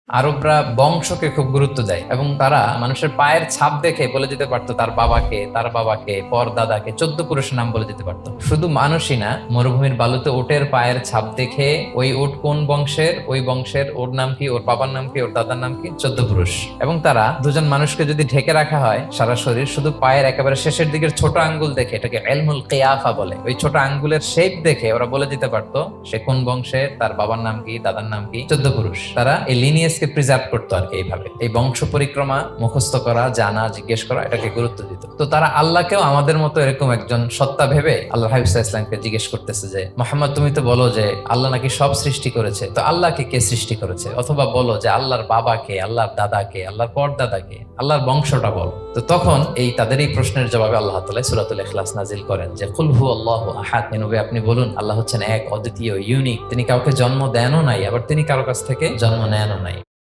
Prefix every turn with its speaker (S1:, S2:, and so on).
S1: আরবরা বংশকে খুব গুরুত্ব দেয় এবং তারা মানুষের পায়ের ছাপ দেখে বলে দিতে পারতো তার বাবাকে, তার বাবাকে, পর দাদাকে, 14 পুরুষের নাম বলে দিতে পারতো। শুধু মানুষই না, মরুভূমির বালুতে উটের পায়ের ছাপ দেখে ওই উট কোন বংশের, ওই বংশের ওর নাম কি, ওর বাবার নাম কি, ওর দাদার নাম কি, 14 পুরুষ। এবং তারা দুজন মানুষকে যদি ঢেকে রাখা হয় সারা শরীর, শুধু পায়ের একেবারে শেষের দিকের ছোট আঙ্গুল দেখে, এটাকে ইলমুল কিয়াফা বলে, ওই ছোট আঙ্গুলের শেপ দেখে ওরা বলে দিতে পারতো সে কোন বংশের, তার বাবার নাম কি, দাদার নাম কি, 14 পুরুষ। তারা এই লিনিয়েজকে প্রিজার্ভ করতো আর কি। এইভাবে এই বংশ পরিক্রমা মুখস্থ করা, জানা, জিজ্ঞেস করা, এটাকে গুরুত্ব দিত। তো তারা আল্লাহকেও আমাদের মতো এরকম একজন সত্তা ভেবে আল্লাহ হাবিব সাল্লাল্লাহু আলাইহি ওয়াসাল্লামকে জিজ্ঞেস করতেছে যে, মুহাম্মদ তুমি তো বলো যে আল্লাহ নাকি সব সৃষ্টি করেছে, তো আল্লাহকে কে সৃষ্টি করেছে? অথবা বলো যে আল্লাহর বাবাকে, আল্লাহর দাদাকে, আল্লাহর পরদাদাকে, আল্লাহর বংশটা বলো। তো তখন এই তাদের এই প্রশ্নের জবাবে আল্লাহ তাআলা সূরাতুল ইখলাস নাজিল করেন যে কুল হুয়াল্লাহু আহাদ, নবী আপনি বলুন আল্লাহ হচ্ছেন এক, অদ্বিতীয়, ইউনিক। তিনি কাউকে জন্ম দেনও নাই, আবার তিনি কারো কাছ থেকে জন্ম নেনও নাই।